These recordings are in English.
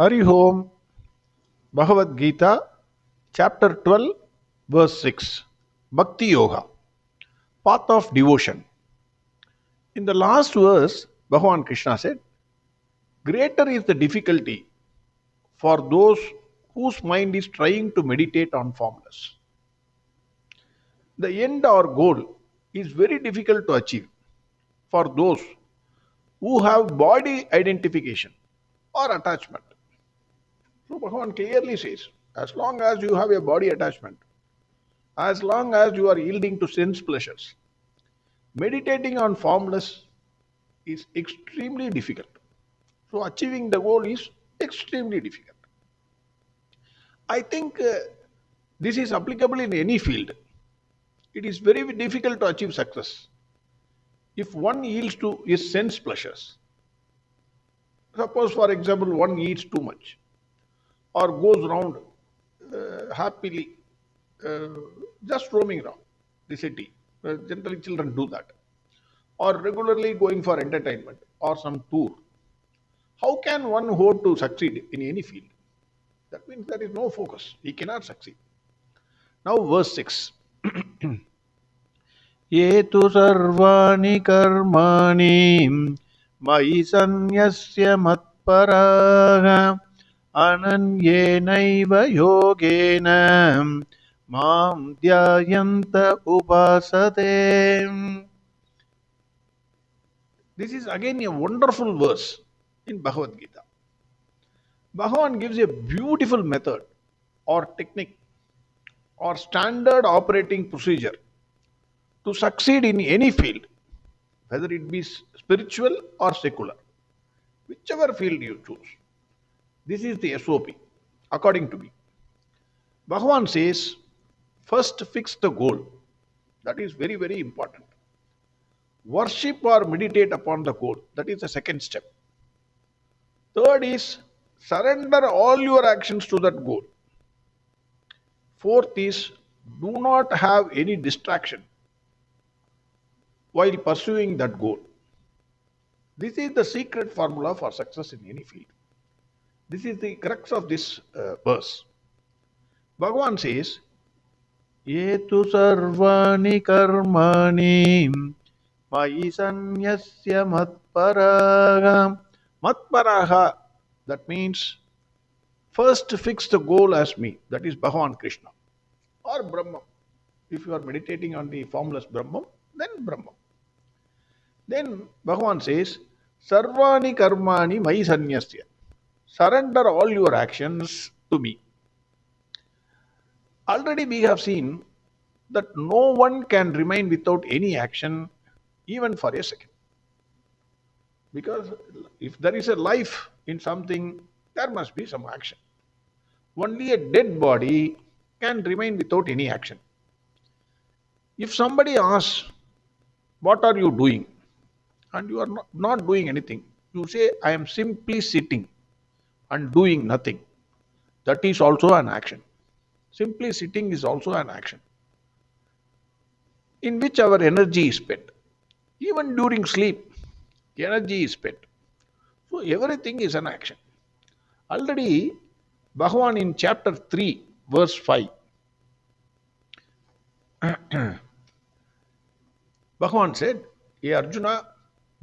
Hari Om, Bhagavad Gita, chapter 12, verse 6. Bhakti Yoga, path of devotion. In the last verse, Bhagwan Krishna said, greater is the difficulty for those whose mind is trying to meditate on formless. The end or goal is very difficult to achieve for those who have body identification or attachment. So Bhagavan clearly says, as long as you have a body attachment, as long as you are yielding to sense pleasures, meditating on formless is extremely difficult. So achieving the goal is extremely difficult. I think this is applicable in any field. It is very difficult to achieve success if one yields to his sense pleasures. Suppose, for example, one eats too much or goes around happily, uh, just roaming around the city. Generally, children do that. Or regularly going for entertainment or some tour. How can one hope to succeed in any field? That means there is no focus. He cannot succeed. Now, verse 6. ये तु सर्वाणि कर्माणि मयि सन्न्यस्य मत्पराः अनन्येनैव योगेन मां ध्यायन्त उपासते. This is again a wonderful verse in Bhagavad Gita. Bhagavan gives a beautiful method or technique or standard operating procedure to succeed in any field, whether it be spiritual or secular, whichever field you choose. This is the SOP, according to me. Bhagavan says, first fix the goal. That is very, very important. Worship or meditate upon the goal. That is the second step. Third is surrender all your actions to that goal. Fourth is do not have any distraction while pursuing that goal. This is the secret formula for success in any field. This is the crux of this verse. Bhagavan says, Ye tu sarvani karmani mayi sanyasya matparaha. Matparaha, that means first fix the goal as me, that is Bhagavan Krishna or Brahma. If you are meditating on the formless Brahma, then Brahma. Then Bhagavan says, Sarvani karmani mayi sanyasya. Surrender all your actions to me. Already we have seen that no one can remain without any action even for a second. Because if there is a life in something, there must be some action. Only a dead body can remain without any action. If somebody asks, what are you doing? And you are not doing anything. You say, I am simply sitting and doing nothing. That is also an action. Simply sitting is also an action in which our energy is spent. Even during sleep, energy is spent. So everything is an action. Already, Bhagavan in chapter 3, verse 5, Bhagavan said, Hey Arjuna,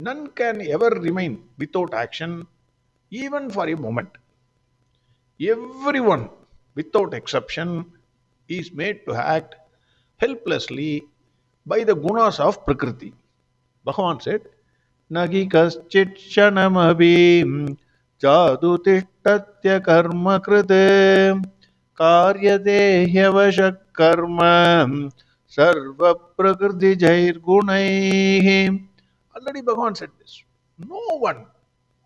none can ever remain without action even for a moment. Everyone, without exception, is made to act helplessly by the gunas of Prakriti. Bhagavan said, Nagi kaschit shanamabhi jadu tishtatya karma krite karyate hyavashak karma sarva prakriti jair gunaihi. Already Bhagavan said this. No one,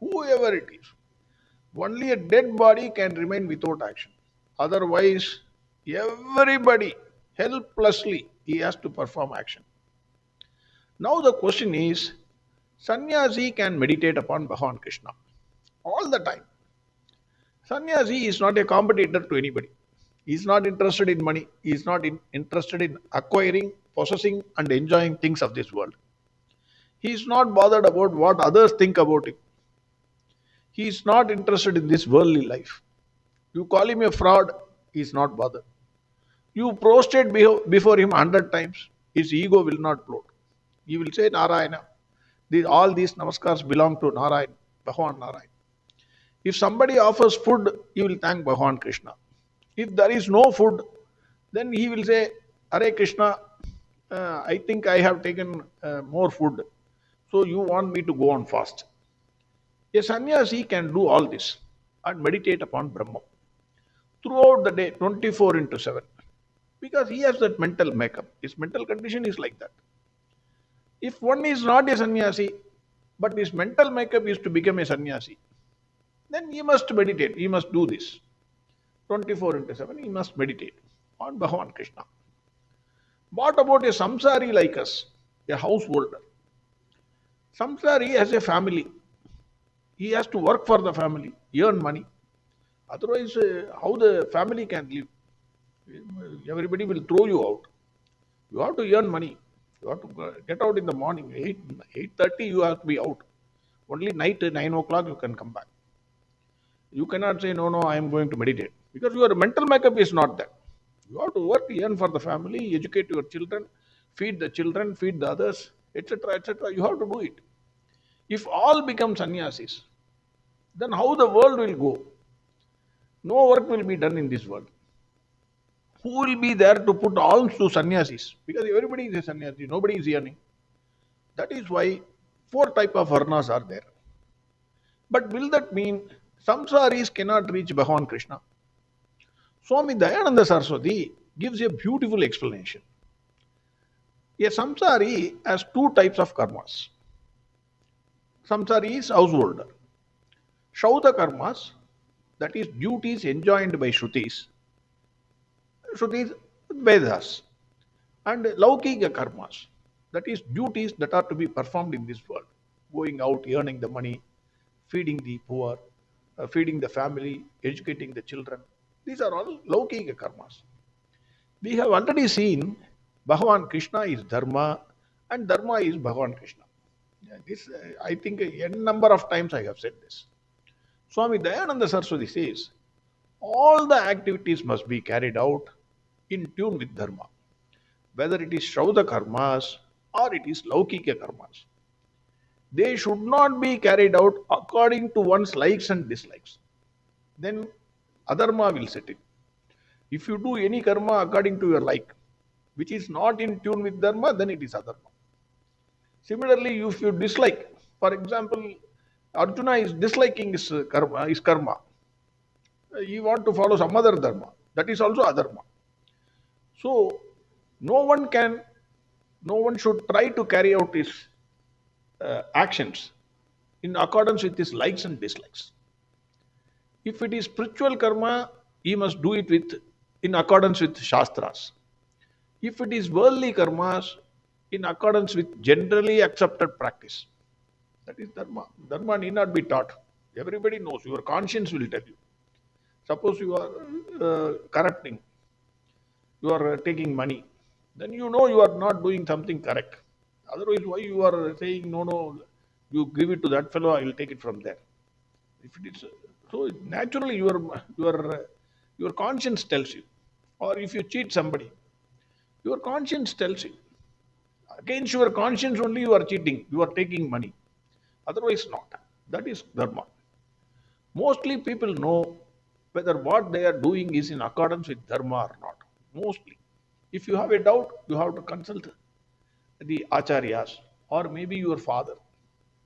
whoever it is, only a dead body can remain without action. Otherwise, everybody helplessly he has to perform action. Now the question is, sannyasi can meditate upon Bhagavan Krishna all the time. Sannyasi is not a competitor to anybody. He is not interested in money. He is not interested in acquiring, possessing and enjoying things of this world. He is not bothered about what others think about him. He is not interested in this worldly life. You call him a fraud, he is not bothered. You prostrate before him 100 times, his ego will not float. He will say Narayana. All these namaskars belong to Narayan, Bhagwan Narayan. If somebody offers food, he will thank Bhagwan Krishna. If there is no food, then he will say, Hare Krishna, I think I have taken more food, so you want me to go on fast. A sannyasi can do all this and meditate upon Brahma throughout the day, 24 into 7, because he has that mental makeup. His mental condition is like that. If one is not a sannyasi, but his mental makeup is to become a sannyasi, then he must meditate, he must do this. 24 into 7, he must meditate on Bhagavan Krishna. What about a samsari like us, a householder? Samsari has a family. He has to work for the family, earn money. Otherwise, how the family can live? Everybody will throw you out. You have to earn money. You have to get out in the morning. 8:30 you have to be out. Only night 9 o'clock you can come back. You cannot say, no, I am going to meditate. Because your mental makeup is not that. You have to work, earn for the family, educate your children, feed the others, etc., etc. You have to do it. If all become sannyasis, then how the world will go? No work will be done in this world. Who will be there to put alms to sannyasis? Because everybody is a sannyasi, nobody is earning. That is why 4 types of varnas are there. But will that mean samsaris cannot reach Bhagavan Krishna? Swami Dayananda Saraswati gives a beautiful explanation. A samsari has 2 types of karmas. Samsari is householder. Shauta karmas, that is duties enjoined by Shrutis, Vedas, and Laukika karmas, that is duties that are to be performed in this world, going out, earning the money, feeding the poor, feeding the family, educating the children. These are all Laukika karmas. We have already seen Bhagavan Krishna is Dharma and Dharma is Bhagavan Krishna. This, I think, a number of times I have said this. Swami Dayananda Saraswati says, all the activities must be carried out in tune with Dharma, whether it is Shauta karmas or it is Laukika karmas. They should not be carried out according to one's likes and dislikes. Then adharma will set in. If you do any karma according to your like, which is not in tune with Dharma, then it is adharma. Similarly, if you dislike, for example, Arjuna is disliking his karma. He wants to follow some other dharma. That is also adharma. So, no one should try to carry out his actions in accordance with his likes and dislikes. If it is spiritual karma, he must do it in accordance with Shastras. If it is worldly karmas, in accordance with generally accepted practice. That is dharma. Dharma need not be taught. Everybody knows. Your conscience will tell you. Suppose you are corrupting, you are taking money, then you know you are not doing something correct. Otherwise, why you are saying, no, you give it to that fellow, I will take it from there. If it is so, naturally your conscience tells you. Or if you cheat somebody, your conscience tells you. Against your conscience only you are cheating, you are taking money. Otherwise not. That is dharma. Mostly people know whether what they are doing is in accordance with dharma or not. Mostly. If you have a doubt, you have to consult the acharyas or maybe your father.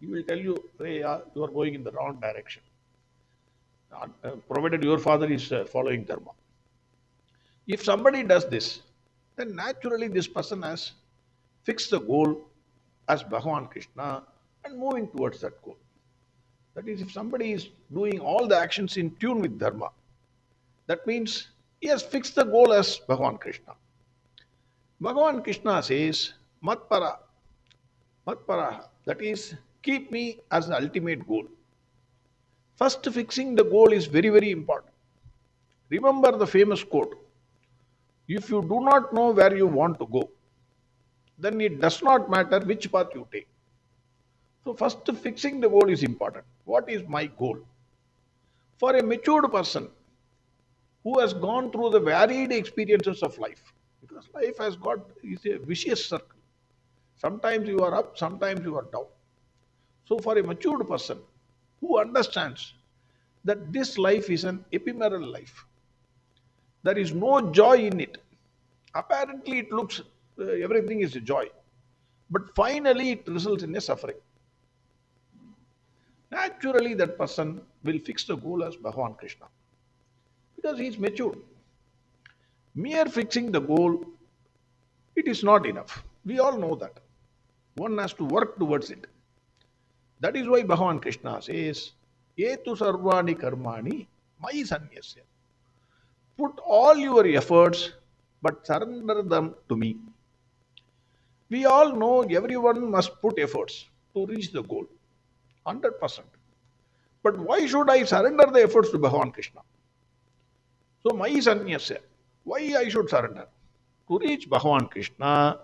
He will tell you, hey, you are going in the wrong direction. Provided your father is following dharma. If somebody does this, then naturally this person has fixed the goal as Bhagavan Krishna and moving towards that goal. That is, if somebody is doing all the actions in tune with dharma, that means he has fixed the goal as Bhagavan Krishna. Bhagavan Krishna says, Matpara, that is, keep me as the ultimate goal. First, fixing the goal is very, very important. Remember the famous quote, if you do not know where you want to go, then it does not matter which path you take. So first fixing the goal is important. What is my goal? For a matured person who has gone through the varied experiences of life, because life has got is a vicious circle. Sometimes you are up, sometimes you are down. So for a matured person who understands that this life is an ephemeral life, there is no joy in it. Apparently, it looks everything is a joy, but finally it results in a suffering. Naturally, that person will fix the goal as Bhagavan Krishna because he is mature. Mere fixing the goal, it is not enough. We all know that. One has to work towards it. That is why Bhagavan Krishna says, Etu sarvani karmani mai sanyasya. Put all your efforts, but surrender them to me. We all know everyone must put efforts to reach the goal, 100%. But why should I surrender the efforts to Bhagavan Krishna? So, my sanyasya, why I should surrender? To reach Bhagavan Krishna,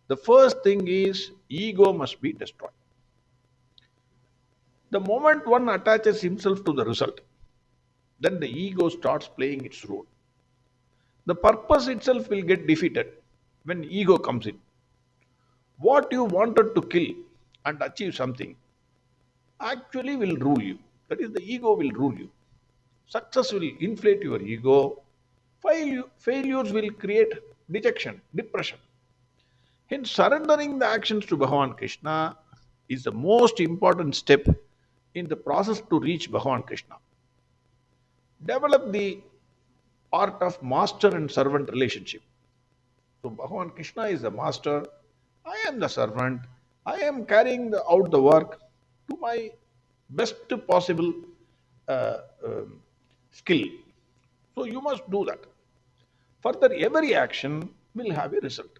the first thing is ego must be destroyed. The moment one attaches himself to the result, then the ego starts playing its role. The purpose itself will get defeated when ego comes in. What you wanted to kill and achieve something actually will rule you. That is, the ego will rule you. Success will inflate your ego. Failures will create dejection, depression. Hence, surrendering the actions to Bhagavan Krishna is the most important step in the process to reach Bhagavan Krishna. Develop the art of master and servant relationship. So, Bhagavan Krishna is the master, I am the servant, I am carrying out the work to my best possible uh, um, skill. So, you must do that. Further, every action will have a result.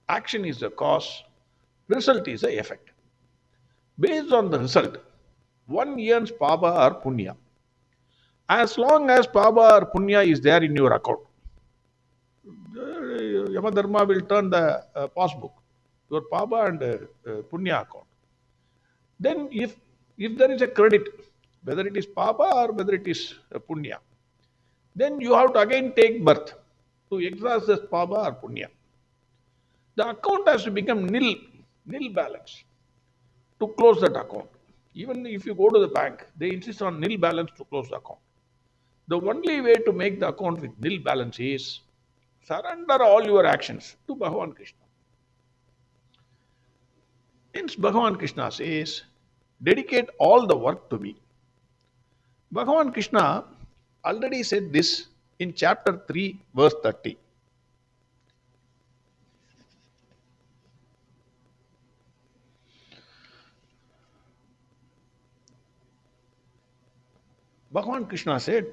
Action is the cause, result is the effect. Based on the result, one earns Papa or Punya. As long as Papa or Punya is there in your account, Yamadharma will turn the passbook, your Papa and Punya account. Then, if there is a credit, whether it is Papa or whether it is Punya, then you have to again take birth to exhaust this Papa or Punya. The account has to become nil balance to close that account. Even if you go to the bank, they insist on nil balance to close the account. The only way to make the account with nil balance is surrender all your actions to Bhagavan Krishna. Hence, Bhagavan Krishna says, dedicate all the work to me. Bhagavan Krishna already said this in chapter 3, verse 30. Bhagavan Krishna said,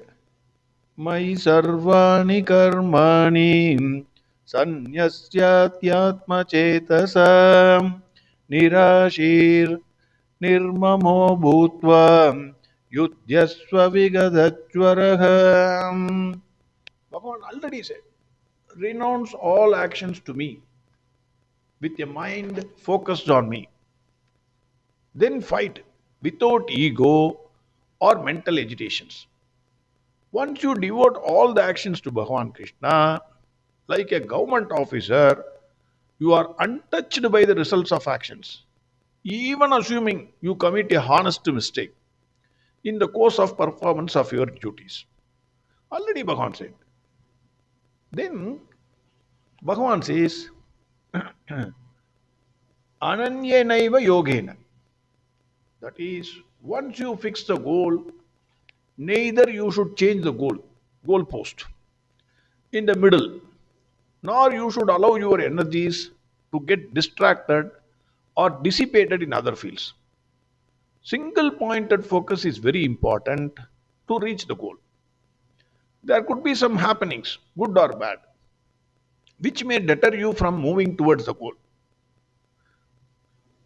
Mai sarvani karmani sanyasyatma chetasam nirashir nirmamo bhutva yudhyasva vigadachvaraham. Bhagavan already said, renounce all actions to me with a mind focused on me. Then fight without ego or mental agitations. Once you devote all the actions to Bhagavan Krishna, like a government officer, you are untouched by the results of actions, even assuming you commit a honest mistake in the course of performance of your duties. Already Bhagavan said. Then Bhagavan says, Ananyanaiva yogena. That is, once you fix the goal, neither you should change the goal post in the middle, nor you should allow your energies to get distracted or dissipated in other fields. Single pointed focus is very important to reach the goal. There could be some happenings, good or bad, which may deter you from moving towards the goal.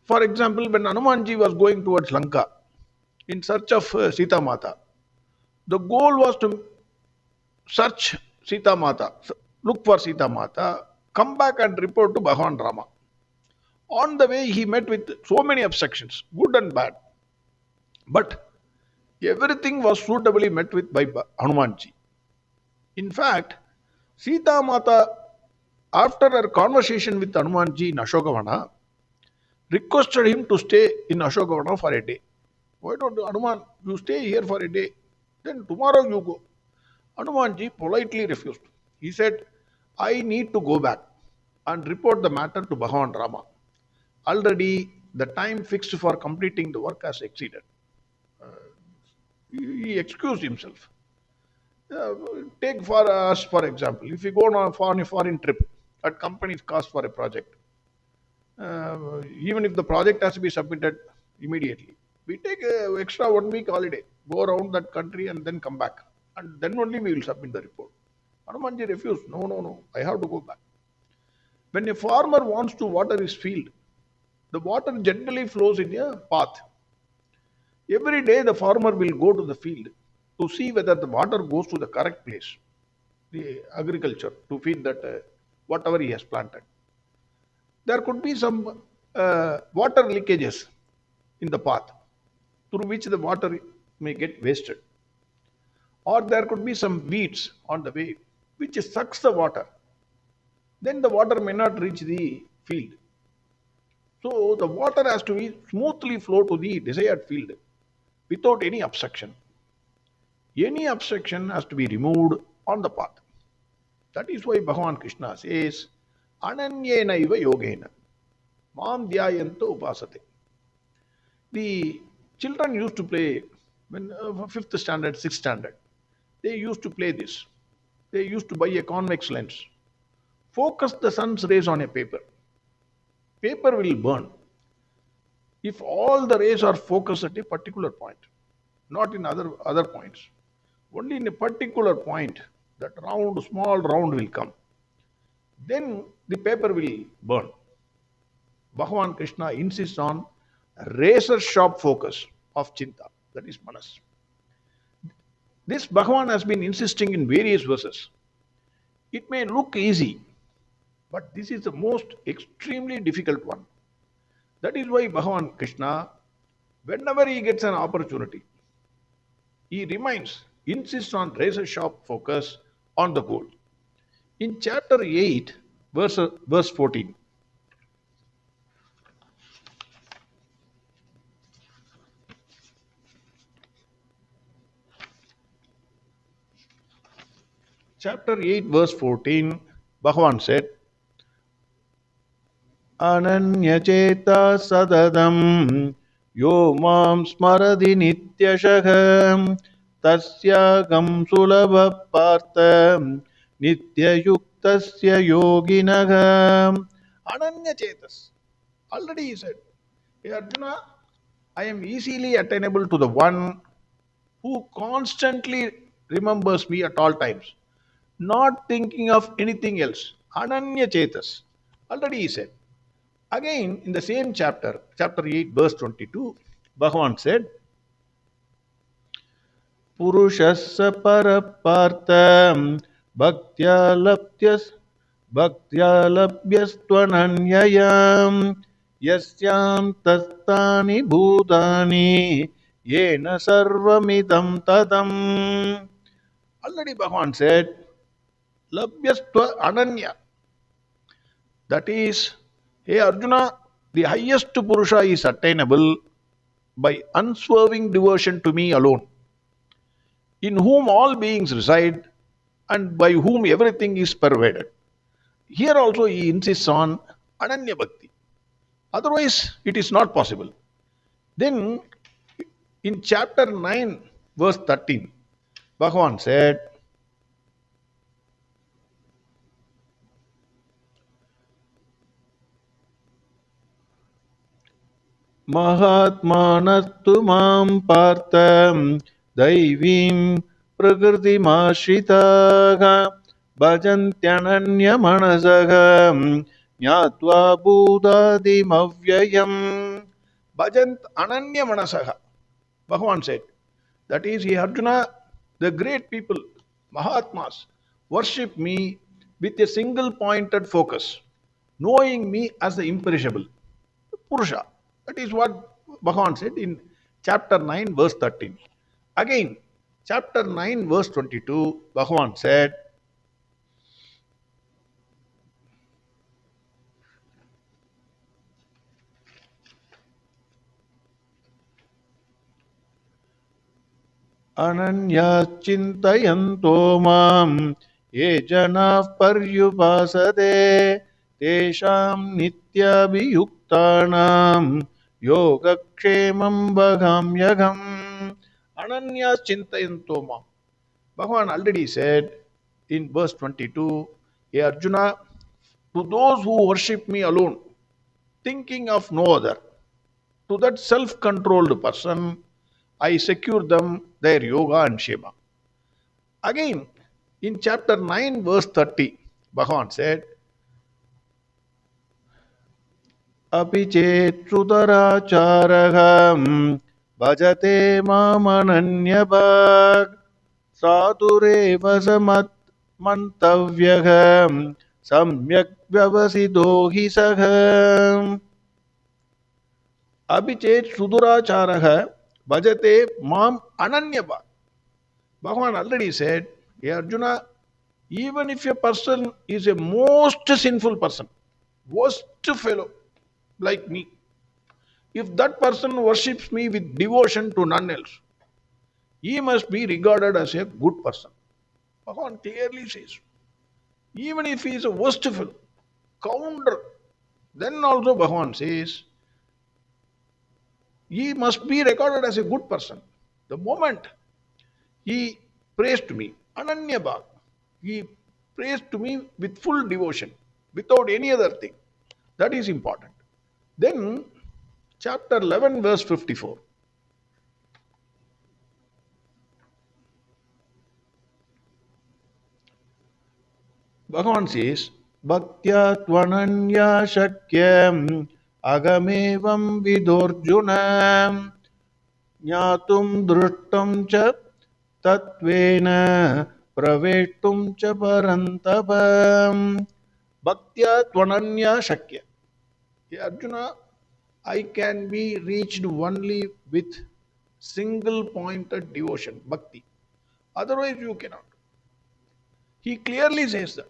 For example, when Hanumanji was going towards Lanka in search of Sita Mata, the goal was to search Sita Mata, look for Sita Mata, come back and report to Bhagavan Rama. On the way, he met with so many obstructions, good and bad. But Everything was suitably met with by Hanumanji. In fact, Sita Mata, after her conversation with Hanumanji in Ashokavana, requested him to stay in Ashokavana for a day. Why don't you, Hanuman, you stay here for a day, then tomorrow you go. Hanumanji politely refused. He said, I need to go back and report the matter to Bhagwan Rama. Already the time fixed for completing the work has exceeded. He excused himself. Uh, Take for us, for example, if you go on a foreign trip at company's cost for a project, even if the project has to be submitted immediately, we take a extra 1 week holiday, go around that country and then come back. And then only we will submit the report. Hanumanji refused. No, no, no, I have to go back. When a farmer wants to water his field, the water generally flows in a path. Every day the farmer will go to the field to see whether the water goes to the correct place, the agriculture, to feed that whatever he has planted. There could be some water leakages in the path through which the water may get wasted. Or there could be some weeds on the way which sucks the water. Then the water may not reach the field. So the water has to be smoothly flow to the desired field without any obstruction. Any obstruction has to be removed on the path. That is why Bhagavan Krishna says, Ananyena iva yogena, mam dhyayanto upasate. The children used to play, when fifth standard, sixth standard, they used to play this. They used to buy a convex lens, focus the sun's rays on a paper. Paper will burn if all the rays are focused at a particular point, not in other points. Only in a particular point, that small round will come. Then the paper will burn. Bhagavan Krishna insists on razor sharp focus of Chinta, that is Manas. This Bhagavan has been insisting in various verses. It may look easy, but this is the most extremely difficult one. That is why Bhagavan Krishna, whenever he gets an opportunity, he insists on razor sharp focus on the goal. In chapter 8, verse 14, chapter 8, verse 14, Bhagavan said, Ananyacheta sadadam yo mam smaradi nityashaham tasyagam sulabha partha nityayuktasya yoginagam. Ananyachetas. Already he said, hey Arjuna, I am easily attainable to the one who constantly remembers me at all times, not thinking of anything else. Ananya Chetas. Already he said. Again, in the same chapter 8, verse 22, Bhagavan said, Purushassa parapartam bhaktya labhyastvananyayam yasyam tastani bhutani yena sarvamidam tadam. Already Bhagavan said, Labhyastva Ananya. That is, hey Arjuna, the highest Purusha is attainable by unswerving devotion to me alone, in whom all beings reside and by whom everything is pervaded. Here also he insists on Ananya Bhakti. Otherwise, it is not possible. Then, in chapter 9, verse 13, Bhagavan said, Mahatmanastu mam partam daivim prakrtimashitaha bhajantyananya manasaha nyatva bhudadim avyayam. Bhajant ananya manasaha. Bhagavan said, that is, he Arjuna, the great people, Mahatmas, worship me with a single pointed focus, knowing me as the imperishable Purusha. That is what Bhagavan said in chapter 9, verse 13. Again, chapter 9, verse 22, Bhagwan said, Ananya chintayanto mam ye jana paryupasate tesham nityabhiyuktanam yogakshemam bhagamyagam. Ananya chintayanto mam. Bhagavan already said in verse 22, Hey Arjuna, to those who worship me alone, thinking of no other, to that self controlled person, I secure them their yoga and shema. Again, in chapter 9, verse 30, Bhagavan said, Api chet sudaracharaham bhajate mamananyabhag satureva samat mantavyaham samyak vyavasido hi saham. Abhichet suduracharaha bhajate mam ananyabhag. Bhagavan already said, Hey Arjuna, even if a person is a most sinful person, worst fellow like me, if that person worships me with devotion to none else, he must be regarded as a good person. Bhagavan clearly says, even if he is a worst fellow, counter, then also Bhagavan says, he must be regarded as a good person. The moment he prays to me, Ananya Bhav, he prays to me with full devotion, without any other thing. That is important. Then, chapter 11, verse 54. Bhagavan says, Bhaktya tvananya shakyam agamevam vidorjuna jnatum druttam cha tatvena praveshtum cha parantapam. Bhaktya tvananya shakya. Hey Arjuna, I can be reached only with single pointed devotion, bhakti. Otherwise, you cannot. He clearly says that.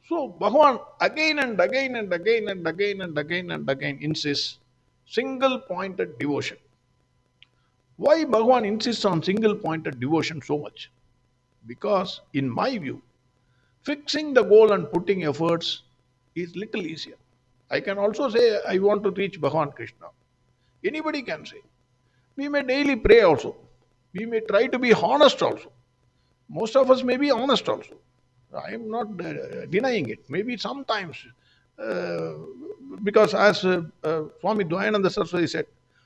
So, Bhagavan again and again and again and again and again and again insists single pointed devotion. Why Bhagavan insists on single pointed devotion so much? Because, in my view, fixing the goal and putting efforts is little easier. I can also say, I want to reach Bhagavan Krishna. Anybody can say. We may daily pray also. We may try to be honest also. Most of us may be honest also. I am not denying it. Maybe sometimes, uh, because as Swami Dwayananda Saraswati said,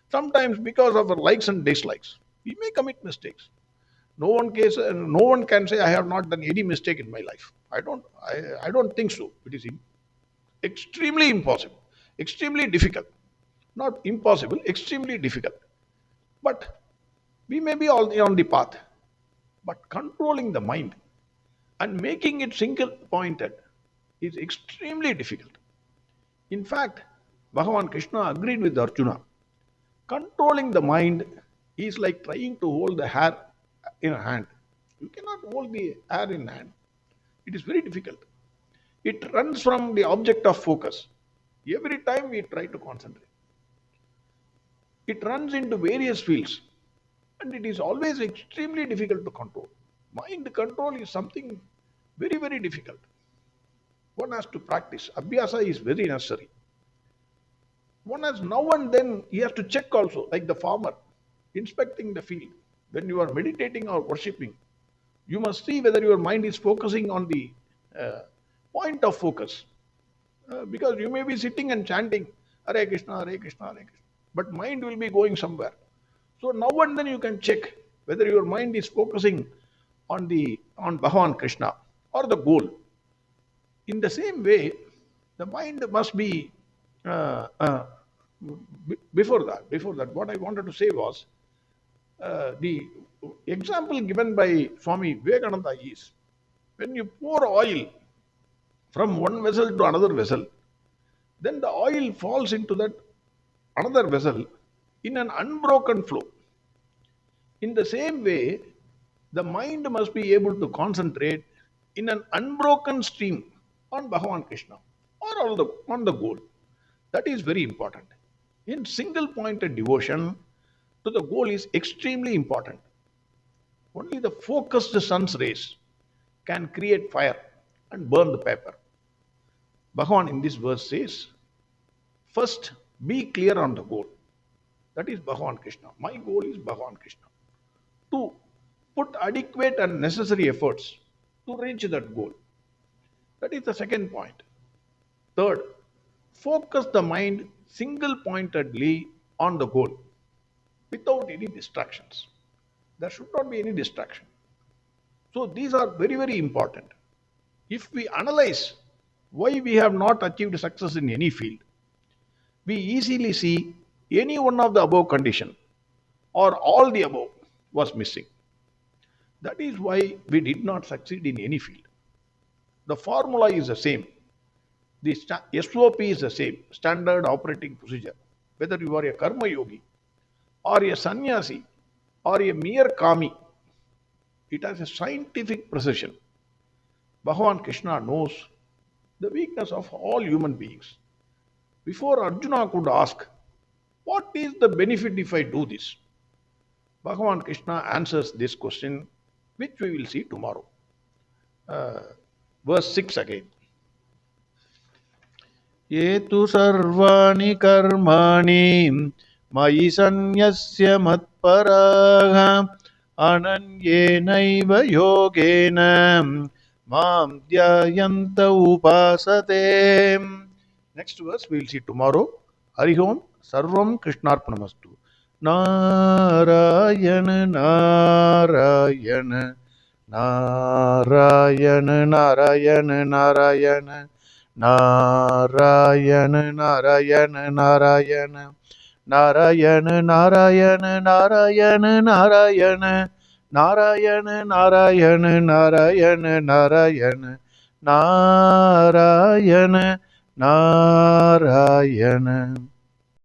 sometimes because of our likes and dislikes, we may commit mistakes. No one can say I have not done any mistake in my life. I don't think so. It is extremely impossible, extremely difficult. Not impossible, extremely difficult. But we may be all on the path. But controlling the mind and making it single pointed is extremely difficult. In fact, Bhagavan Krishna agreed with Arjuna. Controlling the mind is like trying to hold the hair in a hand. You cannot hold the hair in hand. It is very difficult. It runs from the object of focus. Every time we try to concentrate, it runs into various fields and it is always extremely difficult to control. Mind control is something very, very difficult. One has to practice. Abhyasa is very necessary. One has now and then, he has to check also, like the farmer, inspecting the field. When you are meditating or worshipping, you must see whether your mind is focusing on the point of focus. Because you may be sitting and chanting, Hare Krishna, Hare Krishna, Hare Krishna, but mind will be going somewhere. So now and then you can check whether your mind is focusing on Bhagavan Krishna or the goal. In the same way, the mind must be before that. What I wanted to say was the example given by Swami Vivekananda is when you pour oil from one vessel to another vessel, then the oil falls into that another vessel in an unbroken flow. In the same way, the mind must be able to concentrate in an unbroken stream on Bhagavan Krishna or on the goal. That is very important. In single pointed devotion to the goal is extremely important. Only the focused sun's rays can create fire and burn the paper. Bhagavan in this verse says, first be clear on the goal. That is Bhagavan Krishna. My goal is Bhagavan Krishna. Two, put adequate and necessary efforts to reach that goal. That is the second point. Third, focus the mind single pointedly on the goal without any distractions. There should not be any distraction. So these are very, very important. If we analyze why we have not achieved success in any field, we easily see any one of the above condition or all the above was missing. That is why we did not succeed in any field. The formula is the same. The SOP is the same, standard operating procedure. Whether you are a karma yogi or a sannyasi or a mere kami, it has a scientific precision. Bhagavan Krishna knows the weakness of all human beings. Before Arjuna could ask, what is the benefit if I do this? Bhagavan Krishna answers this question, which we will see tomorrow. Verse 6 again. ये तु सर्वाणि कर्माणि मयि सन्न्यस्य मत्पराः अनन्येनैव योगेन मां ध्यायन्त उपासते. Next verse we will see tomorrow. Hari Om Sarvam Krishnarpanamastu. Narayan Narayan Narayan Narayan Narayan Narayan Narayan Narayan Narayan Narayan Narayan Narayan Narayan Narayan Narayan Narayan Narayan Narayan.